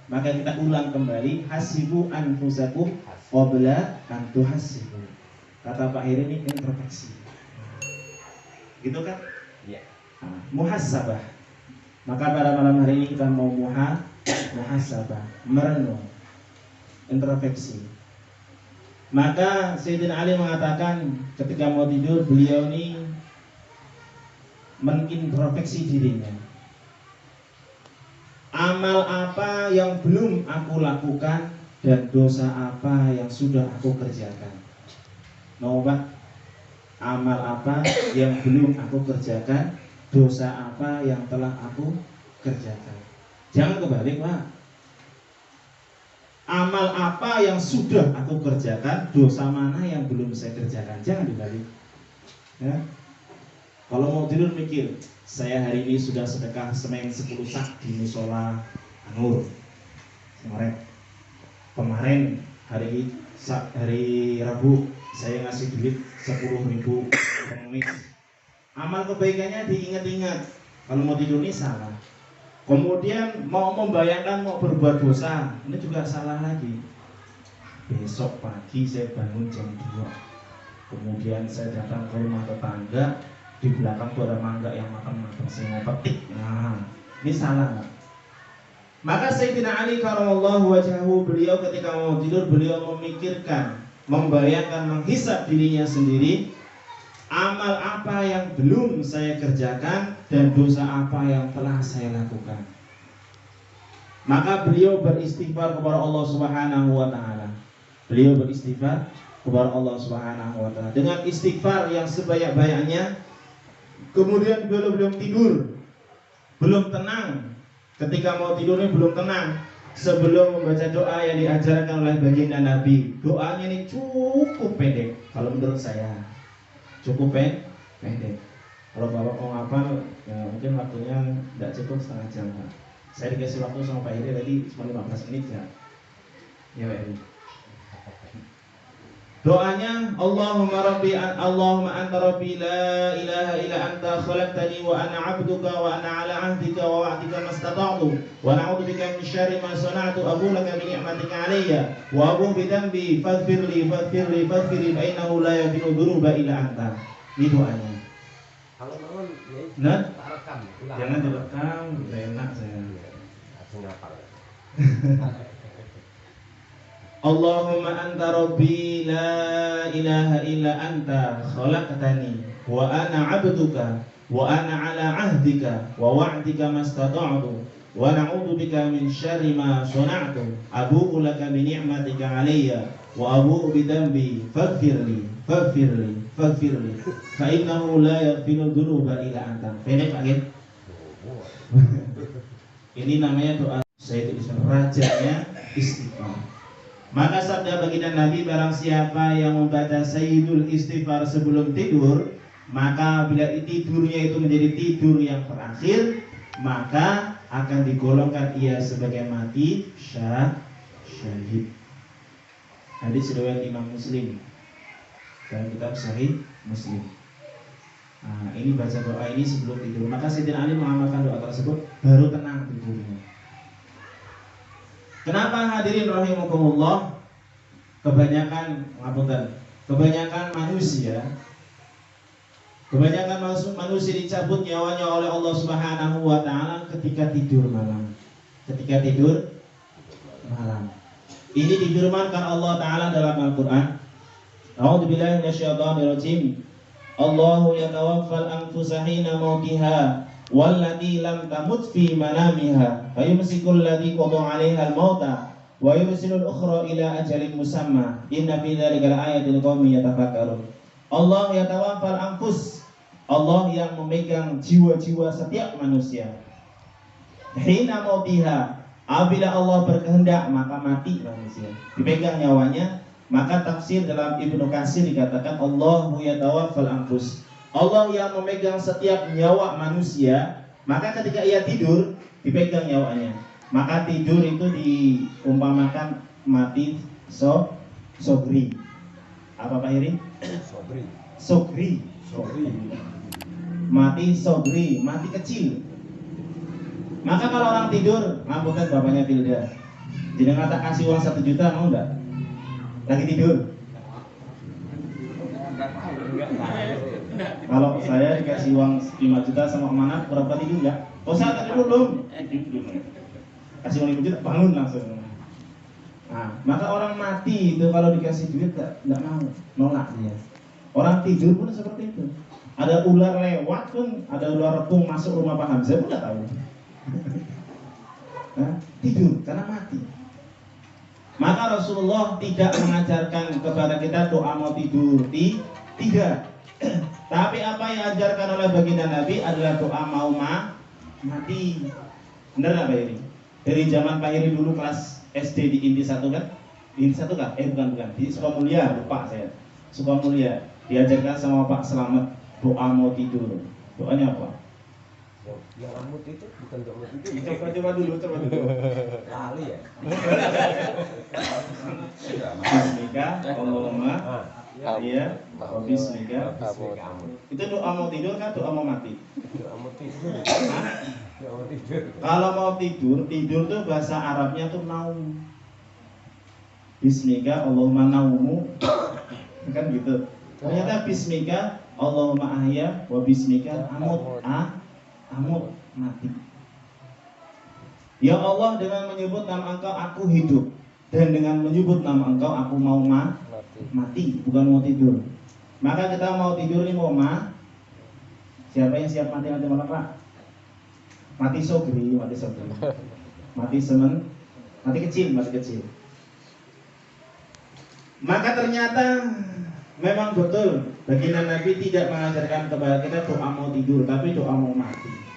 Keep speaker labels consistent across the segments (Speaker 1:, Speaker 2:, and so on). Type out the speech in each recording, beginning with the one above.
Speaker 1: Maka kita ulang kembali, hasibu anfusakum qabla an tuhasibu. Kata Pak Heri ini introspeksi. Gitu kan?
Speaker 2: Iya.
Speaker 1: Muhasabah. Maka pada malam hari ini kita mau muhasabah, merenung, introspeksi. Maka Sayyidina Ali mengatakan ketika mau tidur, beliau ini menintrospeksi dirinya. Amal apa yang belum aku lakukan dan dosa apa yang sudah aku kerjakan. Mau Pak? Amal apa yang belum aku kerjakan, dosa apa yang telah aku kerjakan. Jangan kebalik Pak. Amal apa yang sudah aku kerjakan, dosa mana yang belum saya kerjakan. Jangan dibalik ya. Kalau mau tidur mikir, saya hari ini sudah sedekah semen 10 sak di musola Anur kemarin hari Rabu saya ngasih duit 10.000 pengemis. Amal kebaikannya diingat-ingat. Kalau mau tidur ini salah. Kemudian mau membayangkan mau berbuat dosa, ini juga salah lagi. Besok pagi saya bangun jam 2. Kemudian saya datang ke rumah tetangga, di belakang tuh ada mangga yang matang-matang, saya mau petik. Nah, ini salah. Maka Sayyidina Ali karramallahu wajhahu, beliau ketika mau tidur, beliau memikirkan, membayangkan, menghisap dirinya sendiri, amal apa yang belum saya kerjakan dan dosa apa yang telah saya lakukan. Maka beliau beristighfar kepada Allah Subhanahu wa taala. Beliau beristighfar kepada Allah Subhanahu wa taala dengan istighfar yang sebanyak-banyaknya. Kemudian belum tidur, belum tenang. Ketika mau tidurnya belum tenang. Sebelum membaca doa yang diajarkan oleh baginda Nabi, doanya ini cukup pendek. Kalau menurut saya cukup pendek. Kalau bapak mau ngapal, ya mungkin waktunya tidak cukup setengah jam. Pak. Saya dikasih waktu sama Pak Heri tadi cuma 15 menit ya. Ya Pak Heri. Doanya Allahumma anta rabbi la ilaha illa anta khalaqtani wa ana 'abduka wa ana 'ala 'ahdika wa wa'dika mastata'tu wa na'udzu bika min syarri ma sana'tu abu laka bi ni'matika 'alayya wa abu bi dhanbi faghfirli fa innahu la yaghfiru dzunuba illa anta. Ini doanya.
Speaker 2: Kalau mau
Speaker 1: nah,
Speaker 2: rekam.
Speaker 1: Jangan direkam, udah enak saya.
Speaker 2: Langsung hafal.
Speaker 1: Allahumma anta rabbi la ilaha illa anta khalaqtani wa ana 'abduka wa ana 'ala 'ahdika wa wa'dika mastata'tu wa na'udzu bika min syarri ma sana'tu abu'u laka bi ni'matika 'alayya wa abu'u bi dhanbi faghfirli fa innahu la yaghfiru dzunuba illa anta. Pendek Pak Gen. Ini namanya doa Sayyidul Islam, rajanya istighfar. Maka sabda baginda Nabi, barang siapa yang membaca Sayyidul Istighfar sebelum tidur, maka bila tidurnya itu menjadi tidur yang terakhir, maka akan digolongkan ia sebagai mati syahid. Hadis riwayat Imam Muslim dalam kitab Sahih Muslim. Nah, ini baca doa ini sebelum tidur. Maka Sayyidina Ali mengamalkan doa tersebut, baru tenang tidurnya. Kenapa hadirin rahimakumullah? Kebanyakan manusia dicabut nyawanya oleh Allah Subhanahu wa taala ketika tidur malam. Ini difirmankan Allah taala dalam Al-Qur'an. A'udzubillahi minasyaitonirrajim. Allahu yatawaffal anfusa hina mautiha wallati lam tamut fi manamiha fayumsikul ladzi qada 'alaiha al-mauta wa yursilul ukhra ila ajalin musamma inna fi dzalika laayatil qaumin yatafakkarun. Allah yatawaffal anfus, Allah yang memegang jiwa-jiwa setiap manusia. Hina mautiha, apabila Allah berkehendak maka mati manusia, dipegang nyawanya. Maka tafsir dalam Ibnu Katsir dikatakan Allahu yatawaffal anfus, Allah yang memegang setiap nyawa manusia, maka ketika ia tidur dipegang nyawanya. Maka tidur itu diumpamakan mati sogri. Apa Pak Heri? Sogri. Mati sogri, mati kecil. Maka kalau orang tidur, ngapunten bapaknya Tilda. Jenengan tak kasih uang 1 juta mau enggak? Lagi tidur. Kalau saya dikasih uang 5 juta sama amanat, berapa tidur enggak? Oh, saya tadi belum. Kasih uang 5 juta, bangun langsung. Nah, maka orang mati itu kalau dikasih duit enggak mau, nolak dia. Orang tidur pun seperti itu. Ada ular lewat pun, ada ular repung masuk rumah Pak Hamzah pun enggak tahu. Nah, tidur karena mati. Maka Rasulullah tidak mengajarkan kepada kita doa mau tidur, tidak. Tapi apa yang diajarkan oleh baginda Nabi adalah doa mau mati. Benar nggak Pak Iri? Dari zaman Pak Iri dulu kelas SD di Inti 1 kan? Inti 1 kan? Bukan. Di Sukamulya, lupa saya. Sukamulya diajarkan sama Pak Selamat doa mau tidur. Doanya apa?
Speaker 2: Yang amut itu bukan amut itu.
Speaker 1: Coba dulu.
Speaker 2: Lali ya.
Speaker 1: Bismika, Allahumma, iya, Bismika.
Speaker 2: Amut.
Speaker 1: Itu doa mau tidur kan doa mau mati?
Speaker 2: Amut tidur. Amut tidur.
Speaker 1: Kalau mau tidur tuh bahasa Arabnya tuh naum. Bismika, Allahumma naumu, kan gitu. Ternyata Bismika, Allahumma ahya, wa Bismika amut mati. Ya Allah, dengan menyebut nama Engkau aku hidup, dan dengan menyebut nama Engkau aku mau mati, bukan mau tidur. Maka kita mau tidur ini mau siapa yang siap mati malam Pak? Mati sobri, mati semen, mati kecil. Maka ternyata memang betul baginda Nabi tidak mengajarkan kepada kita doa mau tidur, tapi doa mau mati.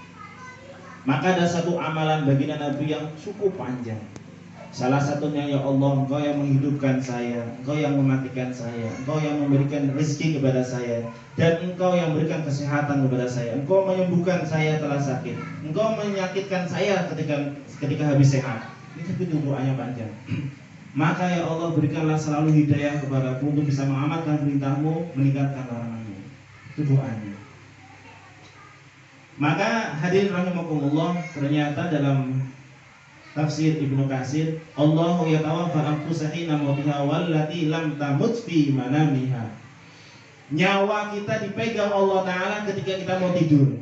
Speaker 1: Maka ada satu amalan baginda Nabi yang cukup panjang. Salah satunya, ya Allah, Engkau yang menghidupkan saya, Engkau yang mematikan saya, Engkau yang memberikan rezeki kepada saya, dan Engkau yang memberikan kesehatan kepada saya. Engkau menyembuhkan saya telah sakit, Engkau menyakitkan saya ketika habis sehat. Itu doanya panjang. Maka ya Allah, berikanlah selalu hidayah kepadaku untuk bisa mengamalkan perintahmu, meninggalkan laranganmu. Itu doanya. Maka hadirin rahimakumullah, ternyata dalam tafsir Ibnu Katsir, Allahu yatawaffa anfusa hina mautiha wallati lam tamut fi manamiha. Nyawa kita dipegang Allah Ta'ala ketika kita mau tidur.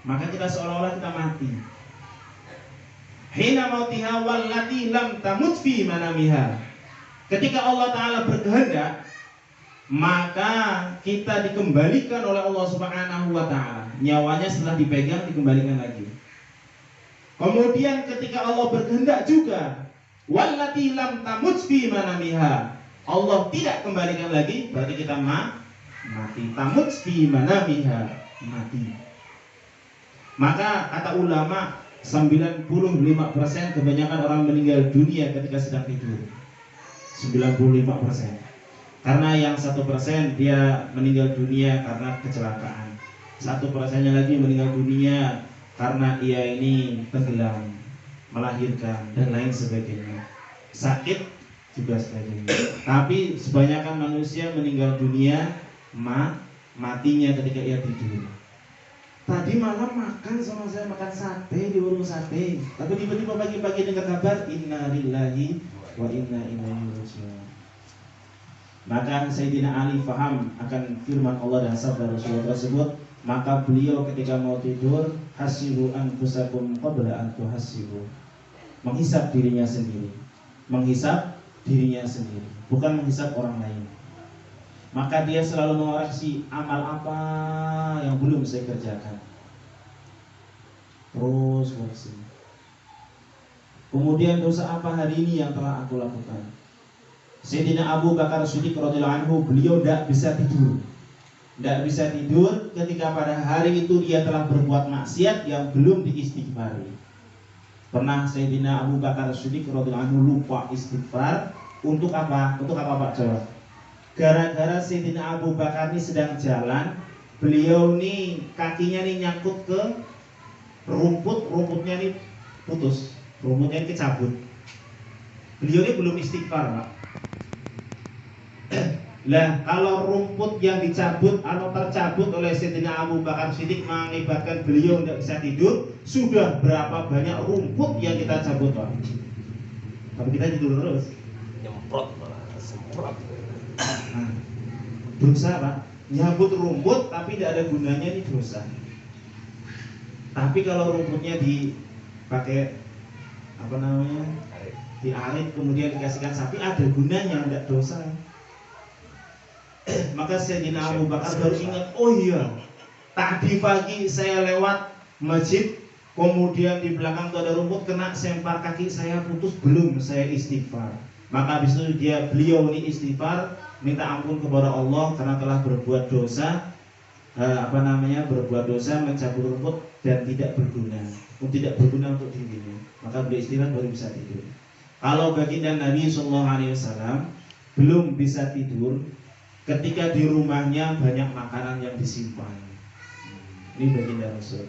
Speaker 1: Maka kita seolah-olah kita mati. Hina mautiha wallati lam tamut fi manamiha. Ketika Allah Ta'ala berkehendak, maka kita dikembalikan oleh Allah Subhanahu wa Ta'ala. Nyawanya setelah dipegang dikembalikan lagi. Kemudian ketika Allah berkehendak juga, wallati lam tamut fi manamiha, Allah tidak kembalikan lagi, berarti kita mati. Tamut fi manamiha, mati. Maka kata ulama 95% kebanyakan orang meninggal dunia ketika sedang tidur. 95%. Karena yang 1% dia meninggal dunia karena kecelakaan. 1%-nya lagi meninggal dunia karena ia ini tenggelam, melahirkan dan lain sebagainya. Sakit juga sebagainya. Tapi sebanyakan manusia meninggal dunia matinya ketika ia tidur. Tadi malam makan sama saya, makan sate di warung sate. Tapi tiba-tiba pagi-pagi dengar kabar inna lillahi wa inna ilaihi raji'un. Maka Sayyidina Ali faham akan firman Allah dan sabda Rasulullah tersebut. Maka beliau ketika mau tidur, hasibu anfusakum qabla an tuhasibu. Menghisap dirinya sendiri. Bukan menghisap orang lain. Maka dia selalu mengoreksi amal apa yang belum saya kerjakan. Terus koreksi. Kemudian dosa apa hari ini yang telah aku lakukan. Sayyidina Abu Bakar Siddiq radhiyallahu anhu, beliau tidak bisa tidur. Tidak bisa tidur ketika pada hari itu dia telah berbuat maksiat yang belum diistighfari. Pernah Sayyidina Abu Bakar Siddiq radhiyallahu anhu lupa istighfar. Untuk apa? Untuk apa Pak Jawa? Gara-gara Sayyidina Abu Bakar ini sedang jalan, beliau nih kakinya nih nyangkut ke rumputnya nih putus, rumputnya ini kecabut. Beliau ini belum istighfar Pak. Lah kalau rumput yang dicabut atau tercabut oleh Sayyidina Abu Bakar Siddiq mengakibatkan beliau tidak bisa tidur, sudah berapa banyak rumput yang kita cabut Pak? Tapi kita tidur terus.
Speaker 2: Nyemprot malah, semprot.
Speaker 1: Nah, dosa Pak, nyambut rumput tapi tidak ada gunanya ini dosa. Tapi kalau rumputnya dipakai apa namanya, diarit kemudian dikasihkan sapi, ada gunanya, tidak dosa. Maka Sayyidina Abu Bakar baru ingat, oh iya, tadi pagi saya lewat masjid, kemudian di belakang itu ada rumput, kena sempar kaki saya putus, belum saya istighfar. Maka habis itu beliau ini istighfar, minta ampun kepada Allah karena telah berbuat dosa, berbuat dosa, mencabut rumput dan tidak berguna untuk dirinya. Maka beliau istirahat baru bisa tidur. Kalau baginda Nabi SAW belum bisa tidur ketika di rumahnya banyak makanan yang disimpan. Ini baginda Rasul.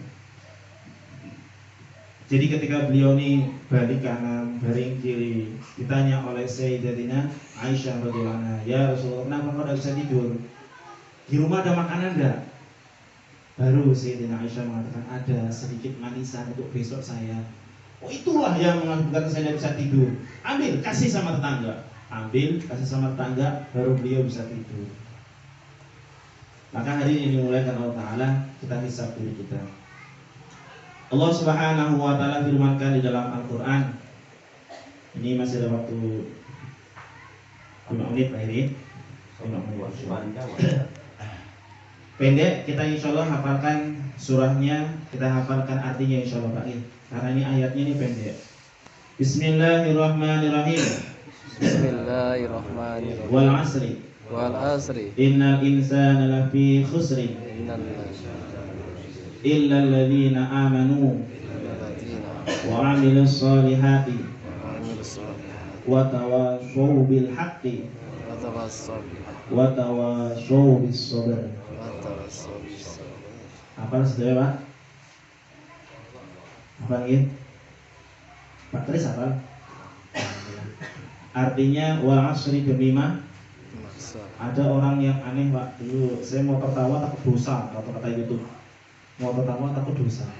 Speaker 1: Jadi ketika beliau ini balik kanan, baring kiri, ditanya oleh Sayyidatina Aisyah radhiyallahu anha, ya Rasulullah, kenapa kau tidak bisa tidur? Di rumah ada makanan enggak? Baru Sayyidatina Aisyah mengatakan, ada sedikit manisan untuk besok saya. Oh, itulah yang mengakibatkan saya tidak bisa tidur. Ambil, kasih sama tetangga. Ambil, kasih sama tetangga, baru beliau bisa tidur. Maka hari ini dimulaikan Allah Ta'ala, kita hisab diri kita. Allah Subhanahu wa Ta'ala firmankan di dalam Al-Quran. Ini masih ada waktu 5 menit Pak Heri. 5 menit. Pendek, kita insya Allah hafalkan surahnya, kita hafalkan artinya insya Allah Pak Heri. Karena ini ayatnya ini pendek. Bismillahirrahmanirrahim.
Speaker 3: Bismillahirrahmanirrahim.
Speaker 1: Wal asri.
Speaker 3: Wal asri.
Speaker 1: Innal insana lafi khusri. Illa alladhina amanu wa amilus solihati wa tawashaw bil haqqi wa tawashaw bis sabr. Apa sudah Pak? Apa lagi? Pak Tris apa? Artinya wal asri demi ada orang yang aneh Pak. Dulu saya mau tertawa takut dosa, kata YouTube. Mau tertawa takut dosa.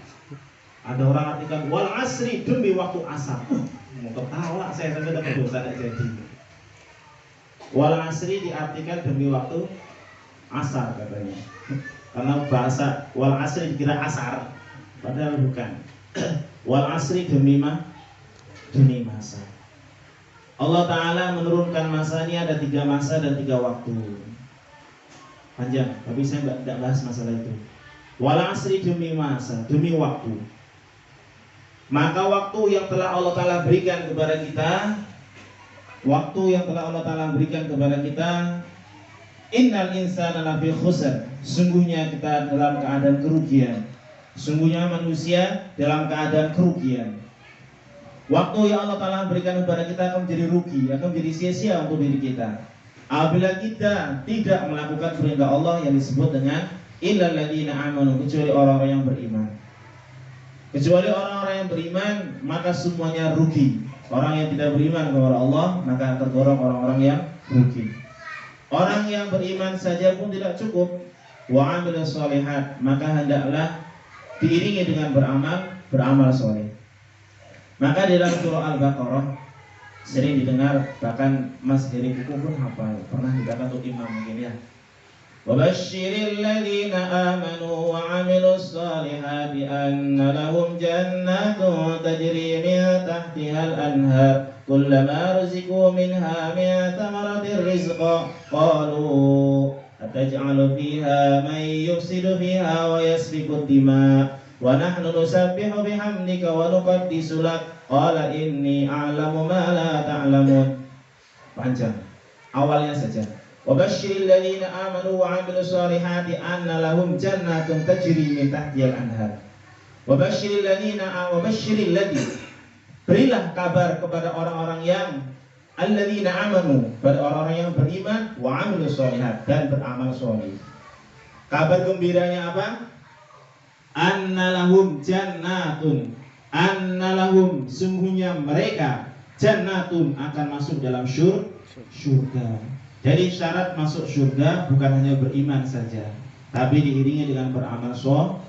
Speaker 1: Ada orang artikan wal asri demi waktu asar. Mau tertawa saya saja takut dosa tidak jadi. Wal asri diartikan demi waktu asar katanya. Karena bahasa wal asri dikira asar, padahal bukan. Wal asri demi masa. Allah Ta'ala menurunkan masanya ada 3 masa dan 3 waktu. Panjang, tapi saya tidak bahas masalah itu. Wal asri demi masa, demi waktu. Maka waktu yang telah Allah Ta'ala berikan kepada kita, innal insana lafi khusr, sungguhnya kita dalam keadaan kerugian. Sungguhnya manusia dalam keadaan kerugian. Waktu yang Allah Ta'ala berikan kepada kita akan menjadi rugi, akan menjadi sia-sia untuk diri kita apabila kita tidak melakukan perintah Allah yang disebut dengan illal ladzina amanu, kecuali orang-orang yang beriman. Kecuali orang-orang yang beriman, maka semuanya rugi. Orang yang tidak beriman kepada Allah, maka tergolong orang-orang yang rugi. Orang yang beriman saja pun tidak cukup. Wa amilus sholihat, maka hendaklah diiringi dengan beramal soleh. Maka di dalam surah Al-Baqarah sering didengar, bahkan Mas Heri Kuku pun hafal, pernah dibaca untuk imam mungkin ya. Wabashshiril ladzina amanu wa 'amilus shalihati anna lahum jannatun tajri min tahtihal anhar kullama ruziqu minha min thamaratir rizqa qalu ataj'alu fiha man yufsidu fiha wa yasfiku ad-dima wa nahnu nusabbihu bihamdika wa nuqaddisu lak qala inni a'lamu ma la ta'lamun. Panjang awalnya saja. Wabashshiril ladzina amanu wa 'amilus shalihati anna lahum jannatun tajri min tahtihal anhar. Wabashshiril ladzi, berilah kabar kepada orang-orang yang alladzina amanu, pada orang-orang yang beriman, wa 'amilus shalihat, dan beramal shalih. Kabar gembiranya apa? Anna lahum jannatun, anna lahum, sungguhnya mereka, jannatun, akan masuk dalam surga. Jadi syarat masuk surga bukan hanya beriman saja, tapi diiringi dengan beramal shalih.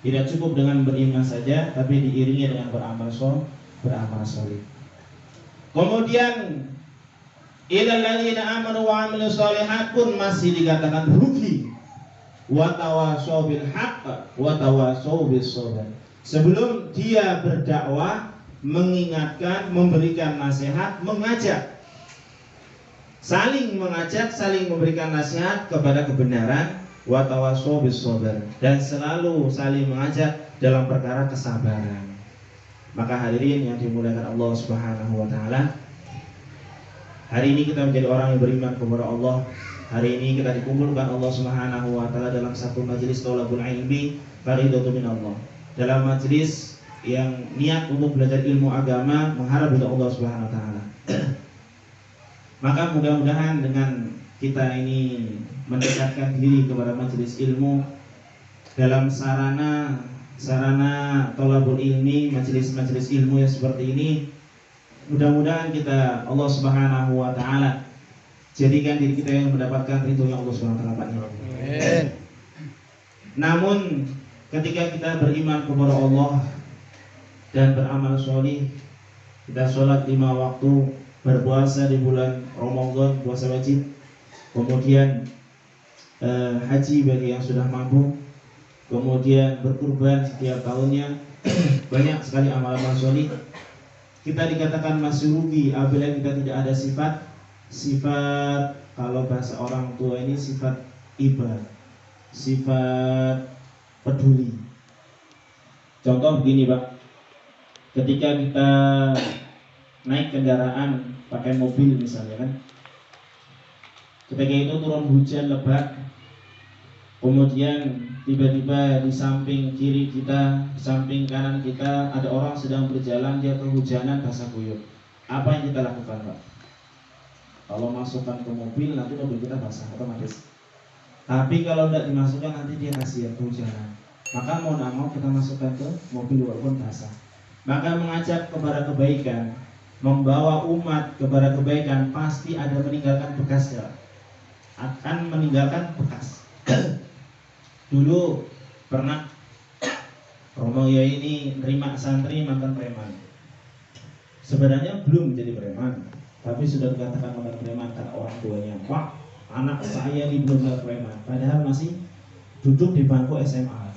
Speaker 1: Tidak cukup dengan beriman saja, tapi diiringi dengan beramal shalih. beramal soleh. Kemudian ilal ladzina amanu wa amilus sholihat pun masih dikatakan rugi. Wa tawashaw bil haqq wa tawashaw bis sabr. Sebelum dia berdakwah, mengingatkan, memberikan nasihat, mengajak, saling mengajak, saling memberikan nasihat kepada kebenaran, wa tawashaw bis sabr, dan selalu saling mengajak dalam perkara kesabaran. Maka hadirin yang dimuliakan Allah Subhanahu wa taala, hari ini kita menjadi orang yang beriman kepada Allah. Hari ini kita dikumpulkan Allah Subhanahu wa taala dalam satu majelis thalabul ilmi fariidhatun min Allah. Dalam majelis yang niat untuk belajar ilmu agama, mengharap dari Allah Subhanahu wa taala. Maka mudah-mudahan dengan kita ini mendekatkan diri kepada majelis ilmu dalam sarana thalabul ilmi, majelis-majelis ilmu yang seperti ini, mudah-mudahan kita Allah Subhanahu wa taala jadikan diri kita yang mendapatkan ridhonya Allah Subhanahu wa taala. Amin. Namun ketika kita beriman kepada Allah dan beramal sholih, kita sholat 5 waktu, berpuasa di bulan Ramadan, puasa wajib, kemudian haji bagi yang sudah mampu, kemudian berkurban setiap tahunnya, banyak sekali amal-amal sholih. Kita dikatakan masih rugi apabila kita tidak ada sifat kalau bahasa orang tua ini sifat iba, sifat peduli. Contoh begini Pak, ketika kita naik kendaraan pakai mobil misalnya kan, ketika itu turun hujan lebat, kemudian tiba-tiba di samping kiri kita, di samping kanan kita ada orang sedang berjalan, dia kehujanan basah kuyup. Apa yang kita lakukan Pak? Kalau masukkan ke mobil, nanti mobil kita basah otomatis. Tapi kalau tidak dimasukkan, nanti dia kasihan kehujanan. Maka mau tidak mau kita masukkan ke mobil walaupun basah. Maka mengajak kepada kebaikan, membawa umat kepada kebaikan, pasti ada meninggalkan bekas ya. Akan meninggalkan bekas. Dulu pernah Romo Yai ini nerima santri mantan preman. Sebenarnya belum menjadi preman, tapi sudah dikatakan mantan preman karena orang tuanya. Wah, anak saya ini belum menjadi preman, padahal masih duduk di bangku SMA.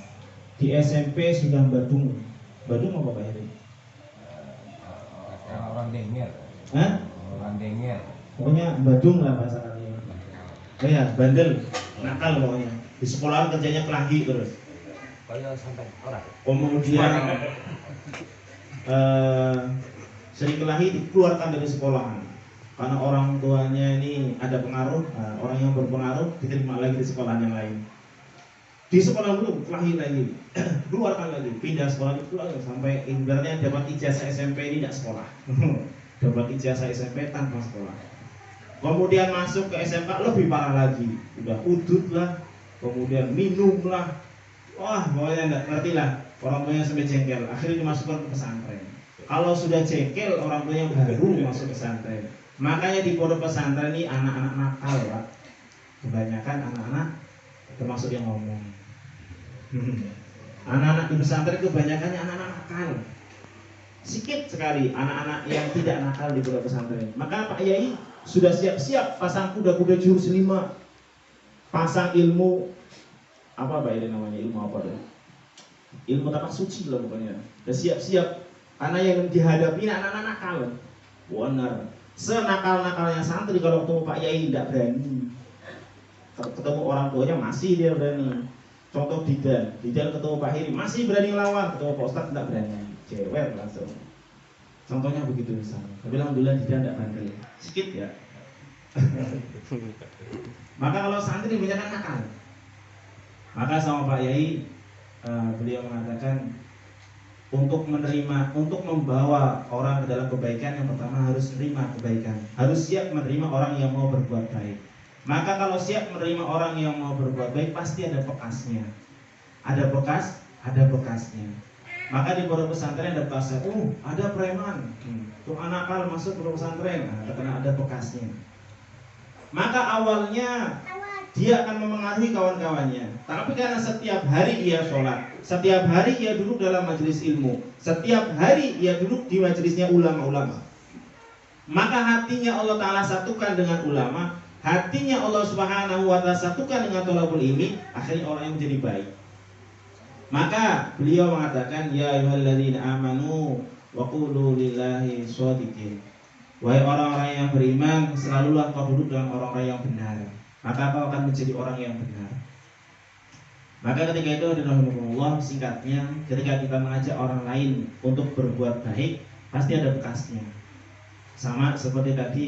Speaker 1: Di SMP sudah badung. Badung apa Pak Heri?
Speaker 2: Orang denger.
Speaker 1: Hah?
Speaker 2: Orang denger.
Speaker 1: Pokoknya badung lah bahasa kalian. Oh ya, bandel, nakal pokoknya. Di sekolah kerjanya kelahi terus.
Speaker 2: Kayak sampai orang.
Speaker 1: Kemudian sering kelahi dikeluarkan dari sekolahan karena orang tuanya ini ada pengaruh, orang yang berpengaruh diterima lagi di sekolahan yang lain. Di sekolah belum kelahi lagi, keluarkan lagi, pindah sekolah itu lagi sampai ibaratnya dapat ijazah SMP ini tidak sekolah, dapat ijazah SMP tanpa sekolah. Kemudian masuk ke SMK lebih parah lagi, udah udut lah, kemudian minum lah, wah pokoknya nggak ngerti lah, orang tuanya sampai jengkel, akhirnya dimasukkan ke pesantren. Kalau sudah jengkel orang tuanya baru masuk pesantren. Makanya di pondok pesantren ini anak-anak nakal Pak, kebanyakan anak-anak termasuk yang ngomong. Anak-anak di pesantren kebanyakannya anak-anak nakal. Sikit sekali anak-anak yang tidak nakal di pondok pesantren. Maka Pak Yai sudah siap-siap pasang kuda-kuda jurus 5, pasang ilmu apa Pak ini namanya, ilmu apa deh? Ilmu tapak suci lah pokoknya. Sudah siap-siap karena yang dihadapi anak-anak nakal. Benar. Senakal-nakalnya santri kalau ketemu Pak Yai tidak berani. Ketemu orang tuanya masih dia berani. Contoh Didan ketemu Pak Hiri masih berani lawan, ketemu Pak Ustadz tidak berani, cewek langsung. Contohnya begitu misalnya. Tapi alhamdulillah Didan tidak bandel, sedikit ya. Maka kalau santri banyak nakal. Maka sama Pak Yai beliau mengatakan untuk menerima, untuk membawa orang ke dalam kebaikan, yang pertama harus menerima kebaikan, harus siap menerima orang yang mau berbuat baik. Maka kalau siap menerima orang yang mau berbuat baik, pasti ada bekasnya. Ada bekasnya. Maka di pondok pesantren ada bekasnya. Ada preman. Tuh anak nakal masuk pondok pesantren, karena ada bekasnya. Maka awalnya dia akan memengaruhi kawan-kawannya. Tapi karena setiap hari ia sholat, setiap hari ia duduk dalam majelis ilmu, setiap hari ia duduk di majelisnya ulama-ulama, maka hatinya Allah Ta'ala satukan dengan ulama, hatinya Allah Subhanahu wa Ta'ala satukan dengan thalabul ilmi, akhirnya orang yang menjadi baik. Maka beliau mengatakan, ya ayyuhalladzina amanu wa qulu lillahi shadiqin. Wahai orang-orang yang beriman, selalulah kau duduk dengan orang-orang yang benar, maka kau akan menjadi orang yang benar. Maka ketika itu, rahimahullah, singkatnya, ketika kita mengajak orang lain untuk berbuat baik, pasti ada bekasnya. Sama seperti tadi,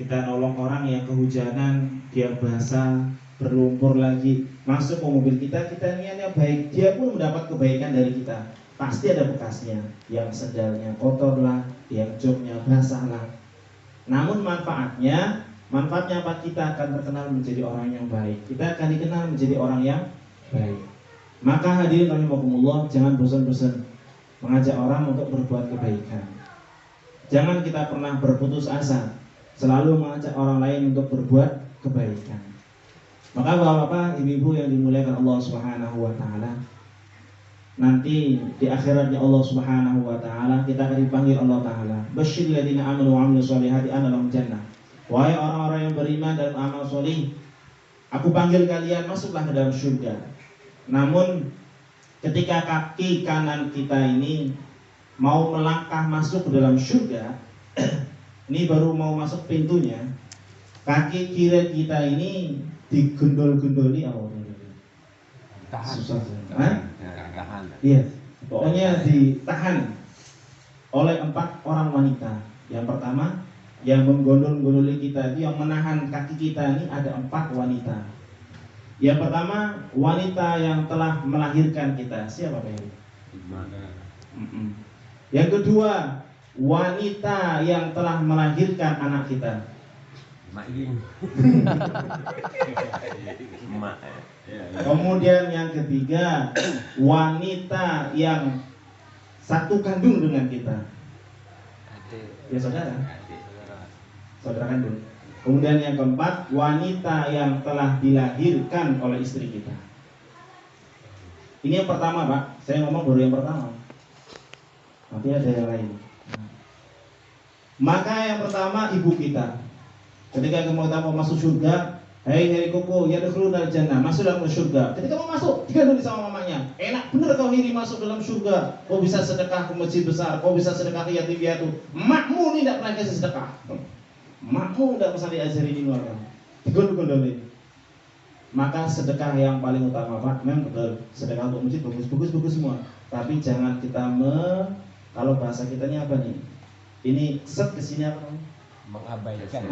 Speaker 1: kita nolong orang yang kehujanan, dia basah, berlumpur lagi, masuk ke mobil kita, kita niatnya baik, dia pun mendapat kebaikan dari kita. Pasti ada bekasnya, yang sendalnya kotor lah, yang joknya basah lah. Namun manfaatnya apa? Kita akan terkenal menjadi orang yang baik, kita akan dikenal menjadi orang yang baik. Maka hadirin rahimakumullah, jangan bosan-bosan mengajak orang untuk berbuat kebaikan. Jangan kita pernah berputus asa, selalu mengajak orang lain untuk berbuat kebaikan. Maka bapak-bapak, ibu-ibu yang dimuliakan Allah Subhanahu wa Ta'ala, nanti di akhiratnya Allah Subhanahu wa Ta'ala, kita akan dipanggil Allah Ta'ala, basyiril ladzina amanu wa amilus sholihati anna lahum jannah. Wahai orang-orang yang beriman dan amal solih, aku panggil kalian, masuklah ke dalam surga. Namun ketika kaki kanan kita ini mau melangkah masuk ke dalam surga, ini baru mau masuk pintunya, kaki kiri kita ini digondol-gondoli susah.
Speaker 2: Tahan.
Speaker 1: Iya, pokoknya ditahan oleh 4 orang wanita. Yang pertama, yang menggondol-gondoli kita itu, yang menahan kaki kita ini ada 4 wanita. Yang pertama, wanita yang telah melahirkan kita. Siapa Pak Heri? Yang kedua, wanita yang telah melahirkan anak kita. Kemudian yang ketiga, wanita yang satu kandung dengan kita. Ya saudara kandung. Kemudian yang keempat, wanita yang telah dilahirkan oleh istri kita. Ini yang pertama Pak, saya ngomong baru yang pertama, nanti ada yang lain. Maka yang pertama, ibu kita. Ketika kita mau masuk surga, hei koko, ya dulu dari jannah, masuk dalam surga. Ketika mau masuk, digandoli sama mamanya. Enak bener kau ini masuk dalam surga. Kau bisa sedekah ke masjid besar, kau bisa sedekah ke yatim piatu. Makmu ini tidak pernah kasih sedekah. Makmu tidak bisa diajari di luar. Digondol-gondoli. Maka sedekah yang paling utama Pak, memang betul, sedekah untuk masjid bagus semua. Tapi jangan kita kalau bahasa kitanya apa nih? Ini set kesini apa?
Speaker 2: Mengabaikan.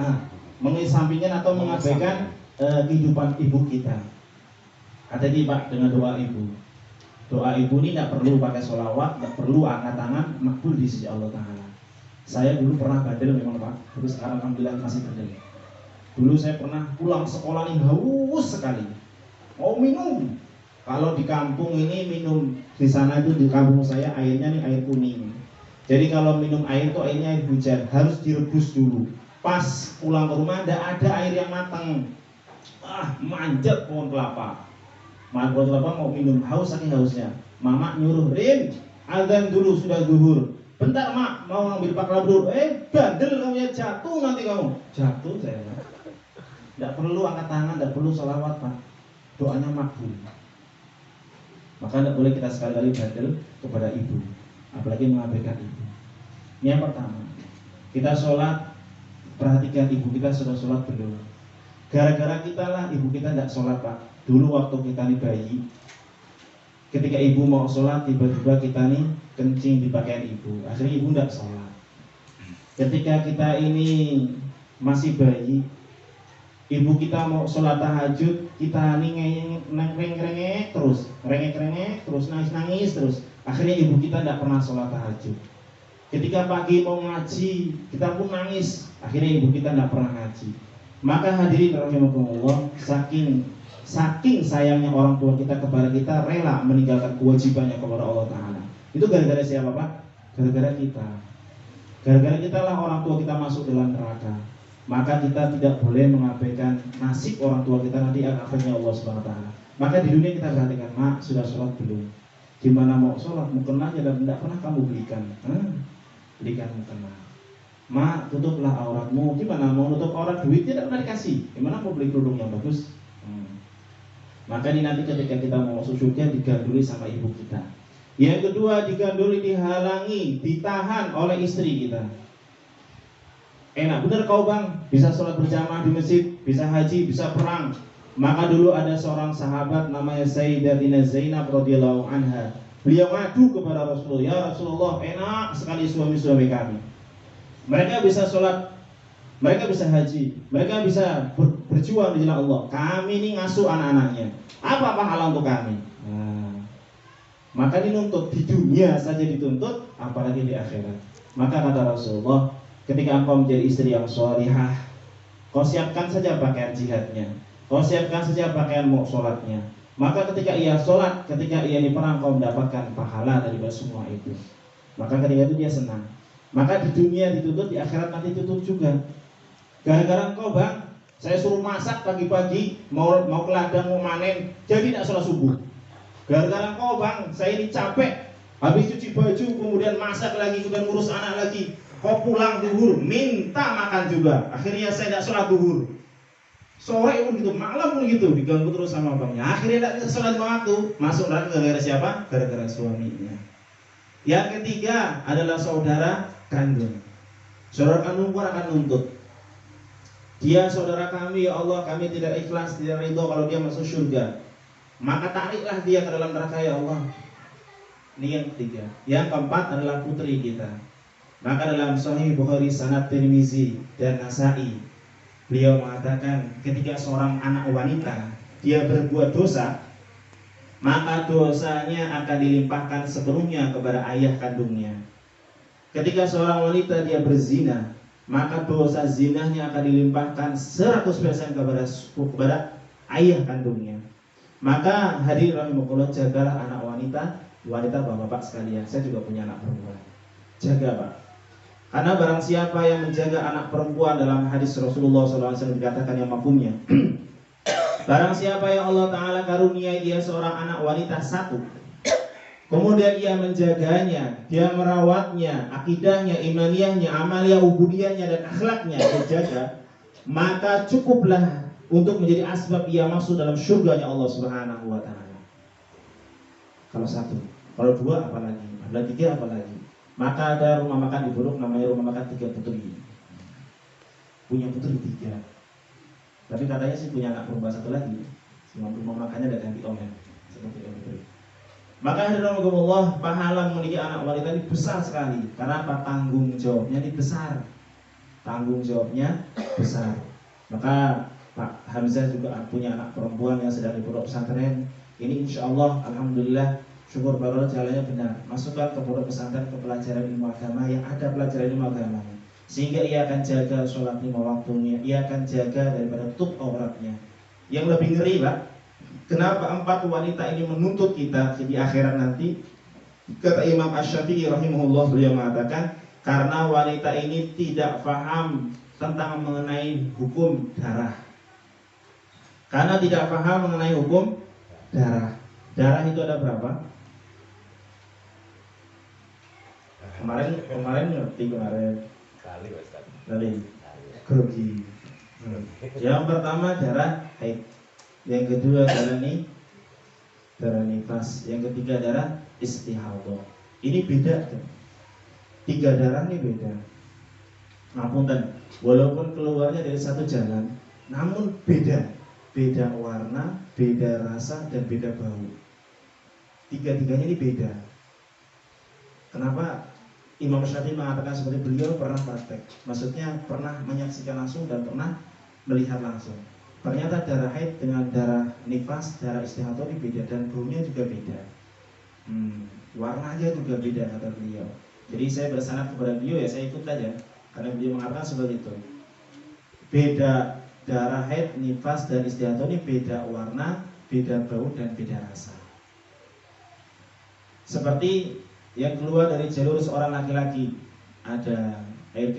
Speaker 1: Mengesampingkan atau mengabaikan kehidupan ibu kita. Tadi Pak, dengan doa ibu. Doa ibu ini tidak perlu pakai sholawat, tidak perlu angkat tangan, makbul di sisi Allah Ta'ala. Saya dulu pernah bandel memang Pak, terus sekarang alhamdulillah masih bandel. Dulu saya pernah pulang sekolah nih haus sekali, mau minum. Kalau di kampung ini minum, di sana itu di kampung saya airnya nih air kuning. Jadi kalau minum air itu airnya air hujan, harus direbus dulu. Pas pulang ke rumah tidak ada air yang matang. Manjat pohon kelapa. Pohon kelapa mau minum, haus saking hausnya. Mama nyuruh, Rin, azan dulu sudah zuhur. Bentar mak, mau ngambil pakla dulu. Bandel kamu ya, jatuh nanti kamu. Jatuh saya. Tidak perlu angkat tangan, tidak perlu sholawat Pak. Doanya makbul. Maka tidak boleh kita sekali-kali bandel kepada ibu, apalagi mengabaikan ibu. Ini yang pertama. Kita sholat, perhatikan ibu kita sudah sholat belum. Gara-gara kita lah ibu kita tidak sholat Pak. Dulu waktu kita nih bayi, ketika ibu mau sholat, tiba-tiba kita nih kencing di pakaian ibu. Akhirnya ibu tidak sholat. Ketika kita ini masih bayi, ibu kita mau sholat tahajud, kita nih ngerengek terus, nangis terus. Akhirnya ibu kita tidak pernah sholat tahajud. Ketika pagi mau ngaji, kita pun nangis. Akhirnya ibu kita tidak pernah ngaji. Maka hadirin rahimakumullah, saking sayangnya orang tua kita kepada kita, rela meninggalkan kewajibannya kepada Allah Ta'ala. Itu gara-gara siapa Pak? Gara-gara kita. Gara-gara kita lah orang tua kita masuk dalam neraka. maka kita tidak boleh mengabaikan nasib orang tua kita nanti akhirnya Allah Subhanahu wa taala. Maka di dunia kita perhatikan, mak sudah sholat belum? Gimana mau sholat? Mukenanya dan tidak pernah kamu belikan. Belikan mukena. Mak, tutuplah auratmu. Gimana mau nutup aurat, duit tidak pernah dikasih. Gimana mau beli kerudung yang bagus? Maka ini nanti ketika kita mau masuk surga diganduli sama ibu kita. Yang kedua, diganduli, dihalangi, ditahan oleh istri kita. Enak bener kau bang, bisa sholat berjamaah di masjid, bisa haji, bisa perang. Maka dulu ada seorang sahabat namanya Sayyidatina Zainab radhiyallahu anha. Beliau ngadu kepada Rasulullah, ya Rasulullah, enak sekali suami-suami kami. Mereka bisa sholat, mereka bisa haji, mereka bisa berjuang di jalan Allah. Kami ini ngasuh anak-anaknya. Apa pahala untuk kami? Maka dinuntut di dunia saja dituntut, apalagi di akhirat. Maka kata Rasulullah, ketika engkau menjadi istri yang sholihah, kau siapkan saja pakaian jihadnya, kau siapkan saja pakaian mau sholatnya. Maka ketika ia sholat, ketika ia di perang, kau mendapatkan pahala daripada semua itu. Maka ketika itu dia senang. Maka di dunia dituntut, di akhirat nanti dituntut juga. Gara-gara engkau bang, saya suruh masak pagi-pagi, mau ke ladang, mau manen, jadi tidak sholat subuh. Gara-gara engkau bang, saya ini capek, habis cuci baju, kemudian masak lagi, kemudian ngurus anak lagi. Kau pulang duhur, minta makan juga. Akhirnya saya tidak sholat duhur. Sore pun gitu, malam pun gitu, diganggu terus sama abangnya. Akhirnya tidak bisa sholat waktu. Masuk neraka gara-gara siapa? Gara-gara suaminya. Yang ketiga adalah saudara kandung. Saudara kandung pun akan nuntut. Dia saudara kami, ya Allah, kami tidak ikhlas, tidak ridho kalau dia masuk surga. Maka tariklah dia ke dalam neraka, ya Allah. Ini yang ketiga. Yang keempat adalah putri kita. Maka dalam Sahih Bukhari sanad Tirmizi dan Nasa'i, beliau mengatakan ketika seorang anak wanita dia berbuat dosa, maka dosanya akan dilimpahkan sepenuhnya kepada ayah kandungnya. Ketika seorang wanita dia berzina, maka dosa zinahnya akan dilimpahkan 100% kepada ayah kandungnya. Maka hadirin rahimakumullah, jagalah anak wanita bapak-bapak sekalian. Saya juga punya anak perempuan. Jaga Pak. Karena barang siapa yang menjaga anak perempuan, dalam hadis Rasulullah SAW dikatakan yang mafhumnya, barang siapa yang Allah Ta'ala karunia dia seorang anak wanita satu, kemudian ia menjaganya, dia merawatnya, akidahnya, imaniyahnya, amaliyah, ubudiyahnya, dan akhlaknya dijaga, maka cukuplah untuk menjadi asbab ia masuk dalam surganya Allah Subhanahu wa Ta'ala. Kalau satu, kalau dua apalagi, apalagi tiga apalagi. Maka ada rumah makan di Buruk namanya rumah makan 3 putri. Punya putri 3. Tapi katanya sih punya anak perempuan 1 lagi. Semua rumah makannya ada ganti om ya. Seperti itu. Maka alhamdulillah pahala memiliki anak wanita ini besar sekali. Karena apa? Tanggung jawabnya ini besar. Tanggung jawabnya besar. Maka Pak Hamzah juga punya anak perempuan yang sedang di pondok pesantren. Ini insya Allah alhamdulillah, syukur baru jalannya benar. Masukkan ke pondok pesantren ke pelajaran ilmu agama yang ada pelajaran ilmu agama, sehingga ia akan jaga sholat 5 waktunya, ia akan jaga daripada tutup auratnya. Yang lebih ngeri Pak, kenapa 4 wanita ini menuntut kita di akhirat nanti? Kata Imam Asy-Syafi'i rahimahullah, beliau mengatakan karena wanita ini tidak paham tentang mengenai hukum darah. Karena tidak paham mengenai hukum darah. Darah itu ada berapa? Kemarin ngerti kemarin. Kali. Grogi. Yang pertama darah haid. Yang kedua darah nifas. Yang ketiga darah istihadah. Ini beda tuh. 3 darah ini beda. Ngapunten, walaupun keluarnya dari satu jalan, namun beda. Beda warna, beda rasa, dan beda bau. 3-tiganya ini beda. Kenapa Imam Syafi'i mengatakan seperti beliau pernah praktek? Maksudnya pernah menyaksikan langsung dan pernah melihat langsung. Ternyata darah haid dengan darah nifas, darah istihadah ini beda, dan baunya juga beda. Warnanya juga beda kata beliau. Jadi saya bersanad kepada beliau, ya saya ikut aja, karena beliau mengatakan seperti itu. Beda darah haid, nifas, dan istihadah ini beda warna, beda bau, dan beda rasa. Seperti yang keluar dari jalur seorang laki-laki, ada air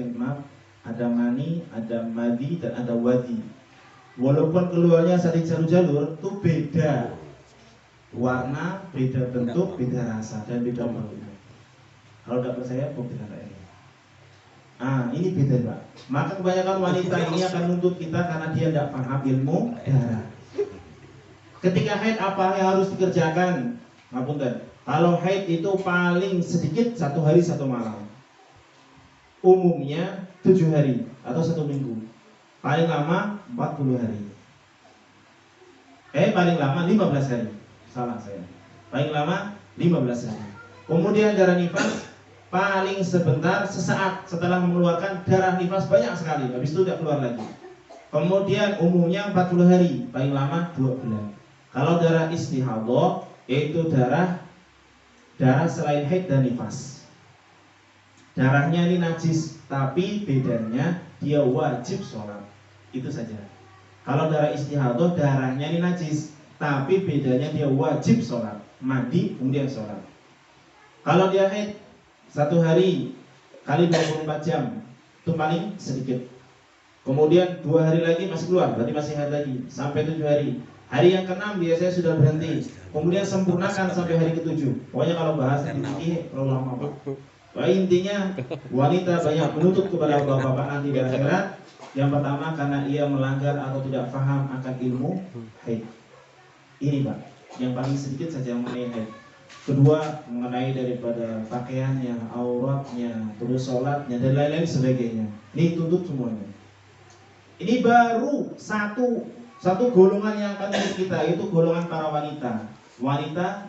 Speaker 1: ada mani, ada madi, dan ada wadi. Walaupun keluarnya saling jalur-jalur, itu beda warna, beda bentuk, beda rasa, dan beda bau. Kalau tidak percaya, buktikan ini. Ini beda, Pak. Maka kebanyakan wanita ini akan nuntut kita karena dia tidak paham ilmu darah. Ketika haid apa yang harus dikerjakan? Ngapunten. Kalau haid itu paling sedikit 1 hari 1 malam. Umumnya 7 hari atau 1 minggu. Paling lama 40 hari. Paling lama 15 hari. Salah saya. Paling lama 15 hari. Kemudian darah nifas paling sebentar, sesaat setelah mengeluarkan darah nifas banyak sekali. Habis itu tidak keluar lagi. Kemudian umumnya 40 hari, paling lama 2 bulan. Kalau darah istihadah yaitu darah selain haid dan nifas. Darahnya ini najis, tapi bedanya dia wajib sholat. Itu saja. Kalau darah istihadah darahnya ini najis, tapi bedanya dia wajib sholat, mandi kemudian sholat. Kalau dia haid 1 hari kali 24 jam itu paling sedikit. Kemudian 2 hari lagi masih keluar, berarti masih haid lagi sampai 7 hari. Hari yang ke-6 biasanya sudah berhenti. Kemudian sempurnakan sampai hari ke-7. Pokoknya kalau bahas ini terlalu lama, Pak. Intinya wanita banyak menuntut kepada bapak-bapak nanti di akhirat. Yang pertama karena ia melanggar atau tidak paham akan ilmu haid. Ini, Pak, yang paling sedikit saja mengenai haid. Kedua, mengenai daripada pakaiannya, auratnya, terus sholatnya, dan lain-lain sebagainya. Ini tuntut semuanya. Ini baru satu golongan yang akan menuntut kita, yaitu golongan para wanita. Wanita,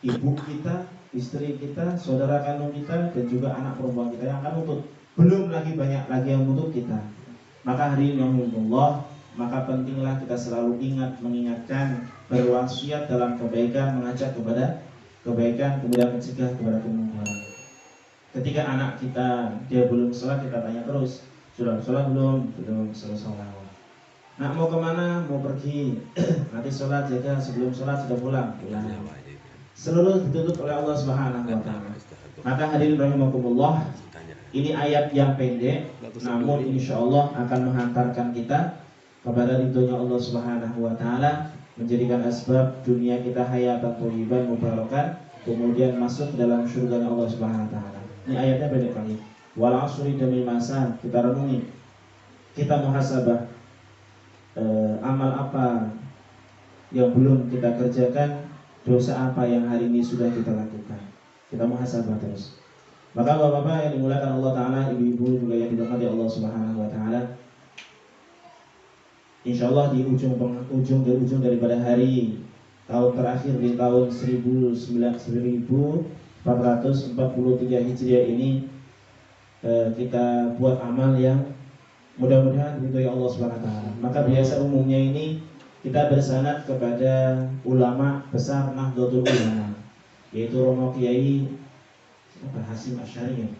Speaker 1: ibu kita, istri kita, saudara kandung kita, dan juga anak perempuan kita yang akan menuntut. Belum lagi banyak lagi yang menuntut kita. Maka hari ini Allah, maka pentinglah kita selalu mengingatkan, berwasiat dalam kebaikan, mengajak kepada kebaikan, kemudian mencegah kepada kemungkaran. Ketika anak kita dia belum sholat, kita tanya terus, sudah sholat belum? Belum sholat. Nak mau kemana? Mau pergi. Nanti sholat jaga, sebelum sholat sudah pulang. Seluruh dituntut oleh Allah Subhanahu wa Ta'ala. Maka hadirin rahimakumullah, ini ayat yang pendek, namun insya Allah akan menghantarkan kita kepada ridhonya Allah Subhanahu wa Ta'ala, menjadikan asbab dunia kita hayatan thayyiban mubarakan, kemudian masuk ke dalam surga Allah Subhanahu wa Ta'ala. Ini ayatnya pendek kali. Wal asri demi masa, kita renungi, kita muhasabah, amal apa yang belum kita kerjakan, dosa apa yang hari ini sudah kita lakukan. Kita muhasabah terus. Maka bapak-bapak yang dimuliakan Allah Ta'ala, ibu-ibu juga yang dirahmati Allah Subhanahu wa Ta'ala, insyaallah di ujung daripada hari tahun terakhir di tahun 1443 Hijriah ini, kita buat amal yang mudah-mudahan diridhoi Allah Subhanahu wa Ta'ala. Maka biasa umumnya ini kita bersanad kepada ulama besar Nahdlatul Ulama, yaitu Romo Kiai Hasyim Asy'ari.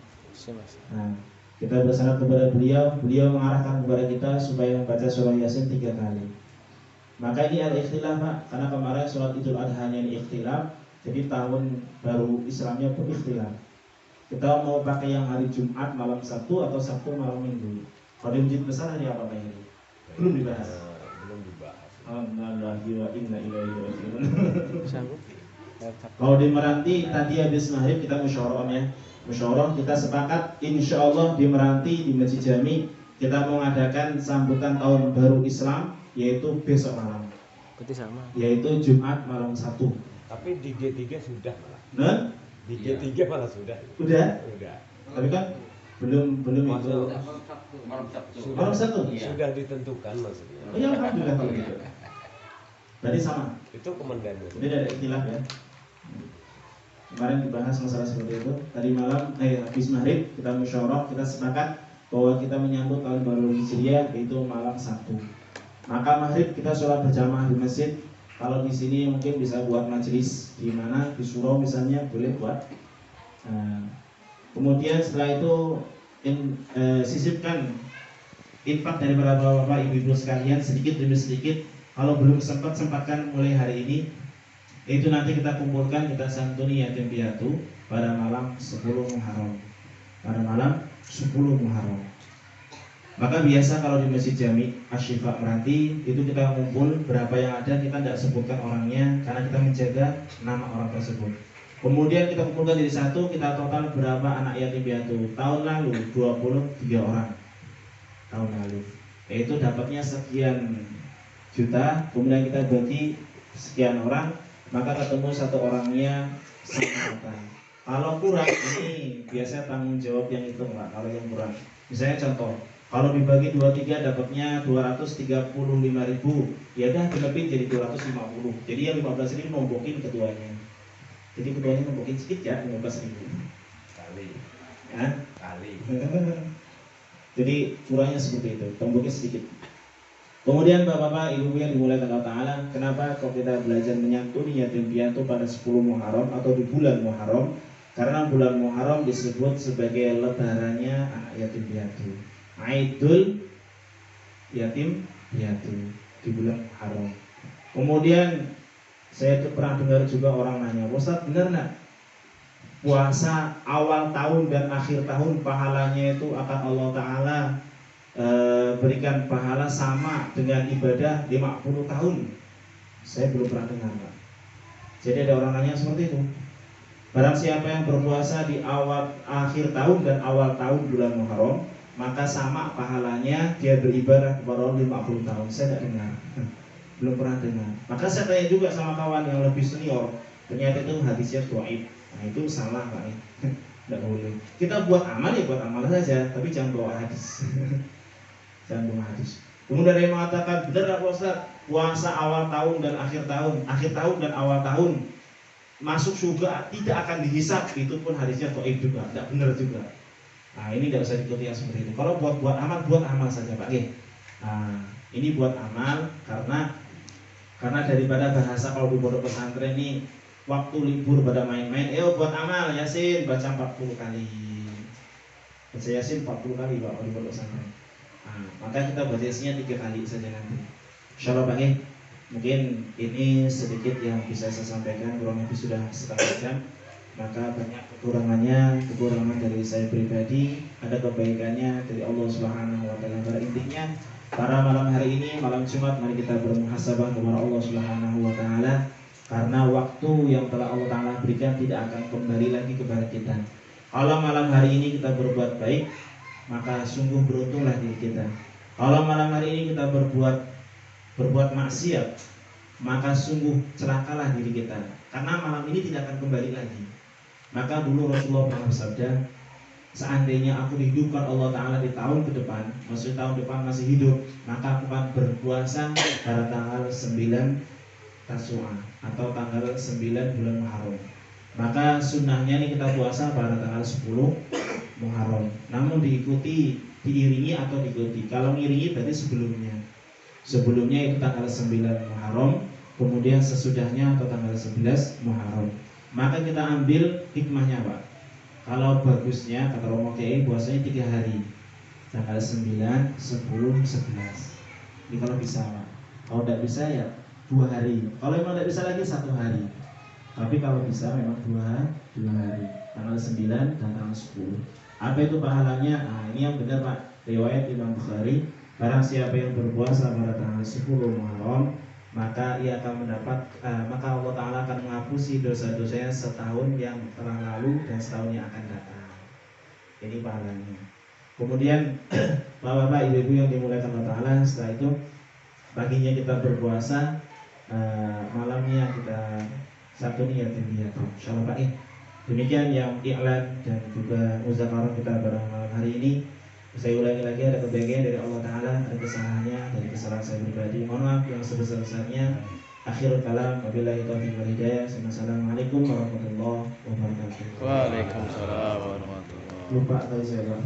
Speaker 1: Nah, kita bersanad kepada beliau mengarahkan kepada kita supaya membaca surah Yasin 3 kali. Maka ini ada ikhtilaf, Pak, karena kemarin sholat Idul Adha-nya ini ikhtilaf, jadi tahun baru Islamnya pun ikhtilaf. Kita mau pakai yang hari Jumat malam Sabtu atau Sabtu malam Minggu. Kalau di masjid besar hari apa, Pak? Belum dibahas. Kalau di Meranti tadi habis maghrib kita musyawarah, ya. Musyawarah kita sepakat insya Allah di Meranti di Masjid Jami kita mau mengadakan sambutan tahun baru Islam, yaitu besok malam.
Speaker 3: Sama.
Speaker 1: Yaitu Jumat malam Sabtu.
Speaker 2: Tapi di G3 sudah malah.
Speaker 1: Nah?
Speaker 2: Di G3 malah sudah.
Speaker 1: Udah?
Speaker 2: Udah.
Speaker 1: Tapi kan belum itu. Malam Sabtu.
Speaker 2: Sudah ditentukan maksudnya.
Speaker 1: Oh ya, alhamdulillah kalau gitu. Berarti sama.
Speaker 2: Itu komandannya.
Speaker 1: Ini ada ikhtilaf, ya. Kemarin dibahas masalah seperti itu. Tadi malam habis maghrib kita musyawarah, kita sepakat bahwa kita menyambut tahun baru Hijriah yaitu malam Sabtu. Maka maghrib kita sholat berjamaah di masjid. Kalau di sini mungkin bisa buat majelis di mana di surau misalnya boleh buat. Kemudian setelah itu sisipkan infak dari para bapak ibu-ibu sekalian sedikit demi sedikit. Kalau belum sempatkan mulai hari ini. Itu nanti kita kumpulkan, kita santuni yatim piatu pada malam 10 Muharram. Pada malam 10 Muharram. Maka biasa kalau di Masjid Jami Asy-Syifa Meranti itu kita ngumpul berapa yang ada, kita tidak sebutkan orangnya karena kita menjaga nama orang tersebut. Kemudian kita kumpulkan jadi satu, kita total berapa anak yatim piatu. Tahun lalu 23 orang. Tahun lalu. Yaitu dapatnya sekian juta, kemudian kita bagi sekian orang, maka ketemu satu orangnya 1 juta. Kalau kurang ini biasanya tanggung jawab yang itu enggak. Kalau yang kurang, misalnya contoh, kalau dibagi 23 dapatnya 235.000, ya udah dilebih jadi 250. Jadi yang 15 ini nombokin ketuanya. Jadi ketuanya nombokin sedikit ya, 15.000
Speaker 2: Kali.
Speaker 1: ya?
Speaker 2: Kali.
Speaker 1: Jadi kurangnya seperti itu, nombokin sedikit. Kemudian bapak-bapak, ibu yang dimuliakan Allah Ta'ala, kenapa kalau kita belajar menyantuni yatim piatu pada 10 Muharram atau di bulan Muharram? Karena bulan Muharram disebut sebagai lebarannya anak yatim piatu, Aidul yatim piatu di bulan Muharram. Kemudian saya tuh pernah dengar juga orang nanya, Ustaz benar nggak puasa awal tahun dan akhir tahun pahalanya itu akan Allah Ta'ala berikan pahala sama dengan ibadah 50 tahun? Saya belum pernah dengar, Pak. Jadi ada orang nanya seperti itu. Barang siapa yang berpuasa di awal akhir tahun dan awal tahun bulan Muharram, maka sama pahalanya dia beribadah kepada Allah 50 tahun. Saya tidak dengar. Belum pernah dengar. Maka saya tanya juga sama kawan yang lebih senior, ternyata itu hadisnya dhaif. Nah itu salah, Pak. Tidak boleh. Kita buat amal ya buat amal saja, tapi jangan bawa hadis. Jangan bawa hadis. Kemudian ada yang mengatakan, benar nggak Ustaz, puasa awal tahun dan akhir tahun dan awal tahun masuk surga tidak akan dihisab? Itu pun hadisnya dhaif juga, tidak benar juga. Nah ini tidak usah diikuti yang seperti itu. Kalau buat amal saja, Pak. Nah ini buat amal karena daripada bahasa kalau di pondok pesantren ini waktu libur pada main-main, buat amal Yasin baca 40 kali. Baca Yasin 40 kali Pak kalau di pondok pesantren. Nah, maka kita baca Yasinnya 3 kali saja nanti. Insyaallah Pak. Mungkin ini sedikit yang bisa saya sampaikan, kurang lebih sudah setengah jam. Maka banyak kekurangan dari saya pribadi, ada kebaikannya dari Allah Subhanahu wa taala. Pada intinya, pada malam hari ini, malam Jumat, mari kita bermuhasabah kepada Allah Subhanahu wa taala, karena waktu yang telah Allah Ta'ala berikan tidak akan kembali lagi kepada kita. Kalau malam hari ini kita berbuat baik, maka sungguh beruntunglah diri kita. Kalau malam hari ini kita berbuat maksiat, maka sungguh celakalah diri kita, karena malam ini tidak akan kembali lagi. Maka dulu Rasulullah pernah bersabda, seandainya aku dihidupkan Allah Ta'ala di tahun ke depan, maksudnya tahun depan masih hidup, maka aku akan berpuasa pada tanggal 9 Tasu'a atau tanggal 9 bulan Muharram. Maka sunnahnya ini kita puasa pada tanggal 10 Muharram. Namun diiringi atau diikuti. Kalau ngiringi berarti sebelumnya itu tanggal 9 Muharram, kemudian sesudahnya atau tanggal 11 Muharram. Maka kita ambil hikmahnya, Pak. Kalau bagusnya kata Romo Kiai puasanya 3 hari, tanggal 9, 10, 11. Ini kalau bisa, Pak. Kalau tidak bisa ya 2 hari. Kalau memang tidak bisa lagi 1 hari. Tapi kalau bisa memang 2 hari, tanggal 9 dan tanggal 10. Apa itu pahalanya? Nah ini yang benar Pak, riwayat Imam Bukhari. Barang siapa yang berpuasa pada tanggal 10 Muharram, maka ia akan maka Allah Ta'ala akan mengapusi dosa-dosanya setahun yang telah lalu dan setahun yang akan datang. Ini pahalanya. Kemudian Bapak-bapak, ibu-ibu yang dimuliakan Allah Ta'ala, setelah itu paginya kita berpuasa, malamnya kita santuni yatim piatu. Insyaallah Pak. Demikian yang iklan dan juga muzakarah kita pada malam hari ini. Saya ulangi lagi, ada kebaikan dari Allah Ta'ala, ada kesalahannya dari kesalahan saya pribadi. Mohon maaf yang sebesar-besarnya. Akhirul kalam, wabillahi taufiq wal hidayah. Assalamualaikum warahmatullahi wabarakatuh.
Speaker 3: Waalaikumsalam warahmatullahi wabarakatuh.
Speaker 1: Lupa tadi saya Pak.